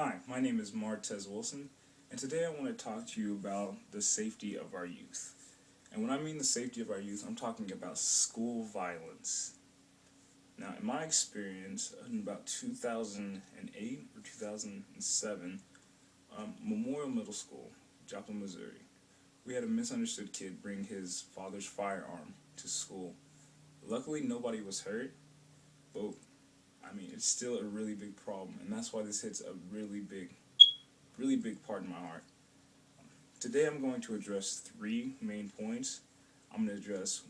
Hi, my name is Martez Wilson, and today I want to talk to you about the safety of our youth. And when I mean the safety of our youth, I'm talking about school violence. Now, in my experience, in about 2008 or 2007, Memorial Middle School, Joplin, Missouri, we had a misunderstood kid bring his father's firearm to school. Luckily, nobody was hurt, but it's still a really big problem, and that's why this hits a really big part in my heart. Today I'm going to address three main points. I'm going to address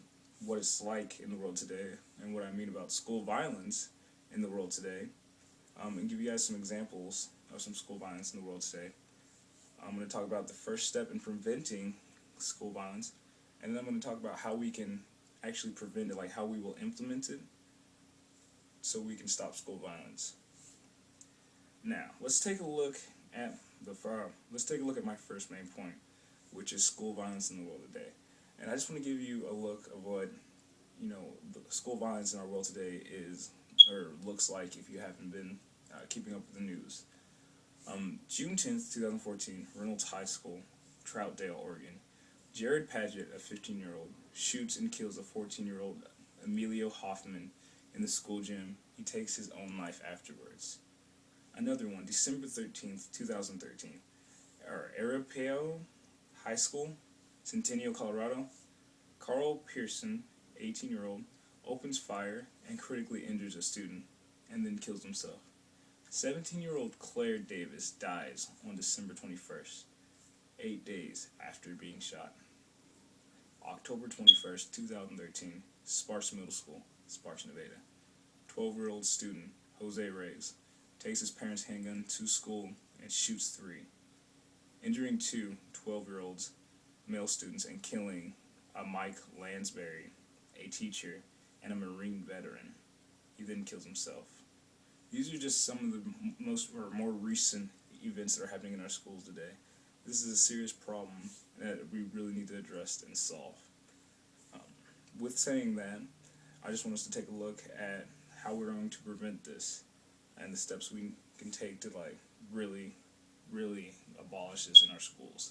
what it's like in the world today and what I mean about school violence in the world today, and give you guys some examples of some school violence in the world today. I'm going to talk about the first step in preventing school violence, and then I'm going to talk about how we can actually prevent it, like how we will implement it so we can stop school violence. Now, let's take a look at let's take a look at my first main point, which is school violence in the world today. And I just want to give you a look of what the school violence in our world today is or looks like if you haven't been keeping up with the news. June 10th, 2014, Reynolds High School, Troutdale, Oregon. Jared Padgett, a 15-year-old, shoots and kills a 14-year-old Emilio Hoffman in the school gym. He takes his own life afterwards. Another one, December 13th, 2013, Arapahoe High School, Centennial, Colorado. Carl Pearson, 18-year-old, opens fire and critically injures a student and then kills himself. 17-year-old Claire Davis dies on December 21st, 8 days after being shot. October 21st, 2013, Sparks Middle School, Sparks, Nevada. 12-year-old student Jose Reyes takes his parents' handgun to school and shoots 3, injuring 2 12-year-olds male students and killing Mike Lansbury, a teacher and a Marine veteran. He then kills himself. These are just some of the more recent events that are happening in our schools today. This is a serious problem that we really need to address and solve. With saying that, I just want us to take a look at how we're going to prevent this and the steps we can take to really abolish this in our schools.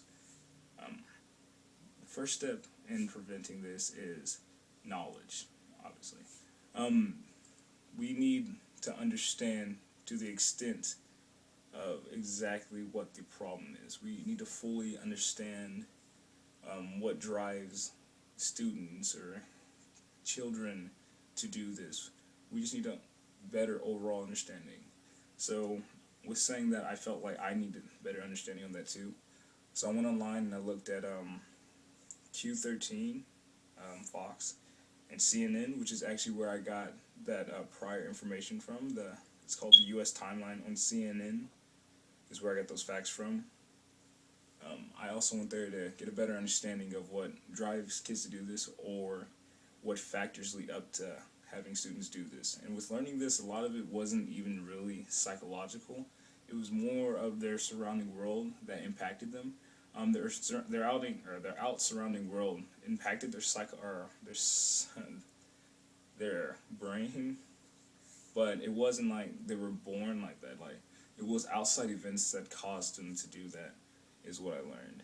The first step in preventing this is knowledge, obviously. We need to understand to the extent of exactly what the problem is. We need to fully understand what drives students or children to do this. We just need a better overall understanding. So, with saying that, I felt like I needed better understanding on that too. So I went online and I looked at Q13, Fox, and CNN, which is actually where I got that prior information from. It's called the U.S. Timeline on CNN, is where I got those facts from. I also went there to get a better understanding of what drives kids to do this or what factors lead up to having students do this. And with learning this, a lot of it wasn't even really psychological. It was more of their surrounding world that impacted them. Their out surrounding world impacted their brain, but it wasn't like they were born like that. Like, it was outside events that caused them to do that, is what I learned.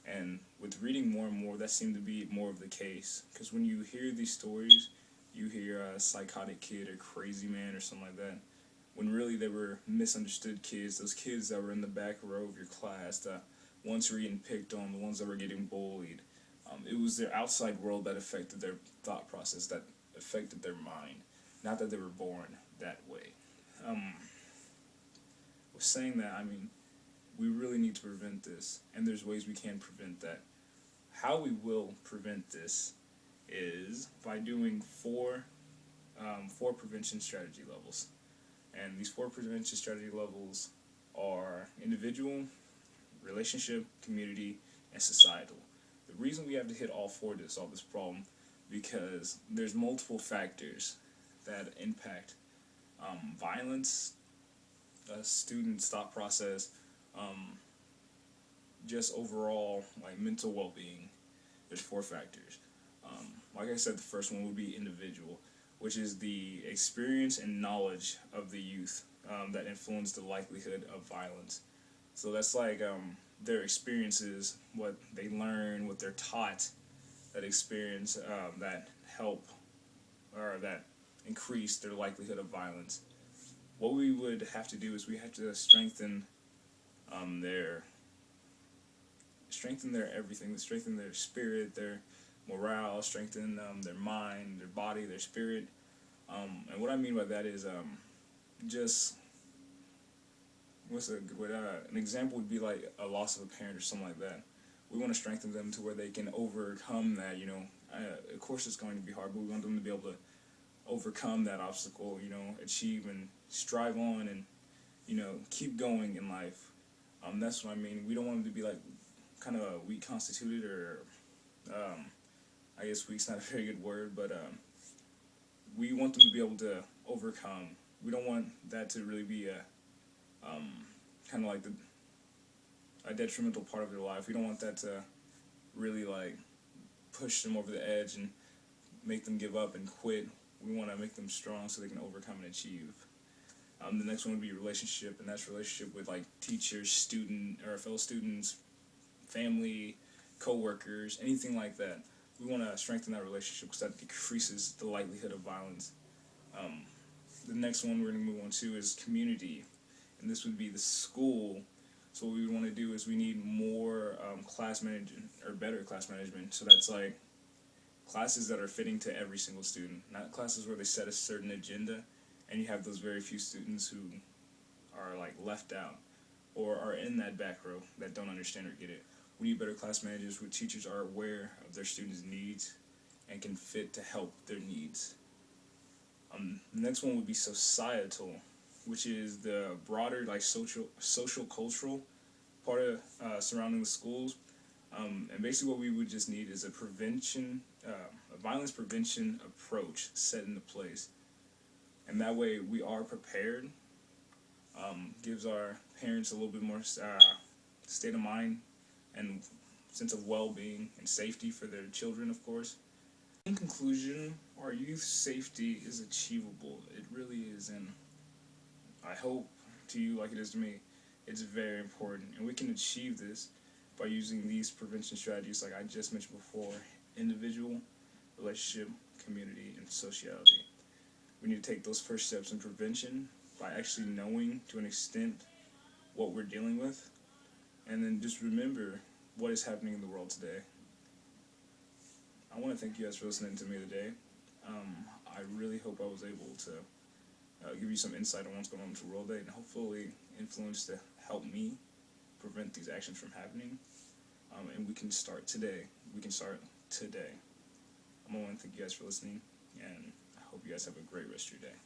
And with reading more and more, that seemed to be more of the case. Because when you hear these stories, you hear a psychotic kid or crazy man or something like that, when really they were misunderstood kids, those kids that were in the back row of your class, the ones who were getting picked on, the ones that were getting bullied. It was their outside world that affected their thought process, that affected their mind, not that they were born that way. With saying that, we really need to prevent this, and there's ways we can prevent that. How we will prevent this is by doing four prevention strategy levels. And these 4 prevention strategy levels are individual, relationship, community, and societal. The reason we have to hit all 4 to solve this problem because there's multiple factors that impact violence, students' thought process, just overall mental well-being. There's 4 factors. Like I said, the first one would be individual, which is the experience and knowledge of the youth that influence the likelihood of violence. So that's like their experiences, what they learn, what they're taught, that experience that help or that increase their likelihood of violence. What we would have to do is we have to um, their strengthen their everything, strengthen their spirit, their morale, strengthen their mind, their body, their spirit. And what I mean by that is just an example would be like a loss of a parent or something like that. We want to strengthen them to where they can overcome that. Of course it's going to be hard, but we want them to be able to overcome that obstacle. Achieve and strive on, and keep going in life. That's what I mean. We don't want them to be like kind of weak constituted, or I guess weak's not a very good word, but we want them to be able to overcome. We don't want that to really be a kind of like a detrimental part of their life. We don't want that to really like push them over the edge and make them give up and quit. We want to make them strong so they can overcome and achieve. The next one would be relationship, and that's relationship with like teachers, student or fellow students, family, co-workers, anything like that. We want to strengthen that relationship because that decreases the likelihood of violence. Um, the next one we're going to move on to is community, and this would be the school. So what we want to do is we need more class management or better class management. So that's like classes that are fitting to every single student, not classes where they set a certain agenda and you have those very few students who are like left out or are in that back row that don't understand or get it. We need better class managers where teachers are aware of their students' needs and can fit to help their needs. The next one would be societal, which is the broader like social cultural part of surrounding the schools. And basically what we would just need is a violence prevention approach set into place. And that way we are prepared, gives our parents a little bit more state of mind and sense of well-being and safety for their children, of course. In conclusion, our youth safety is achievable. It really is, and I hope to you like it is to me, it's very important. And we can achieve this by using these prevention strategies like I just mentioned before: individual, relationship, community, and sociality. We need to take those first steps in prevention by actually knowing to an extent what we're dealing with, and then just remember what is happening in the world today. I want to thank you guys for listening to me today. I really hope I was able to give you some insight on what's going on with the world today, and hopefully influence to help me prevent these actions from happening. And we can start today. I want to thank you guys for listening, and I hope you guys have a great rest of your day.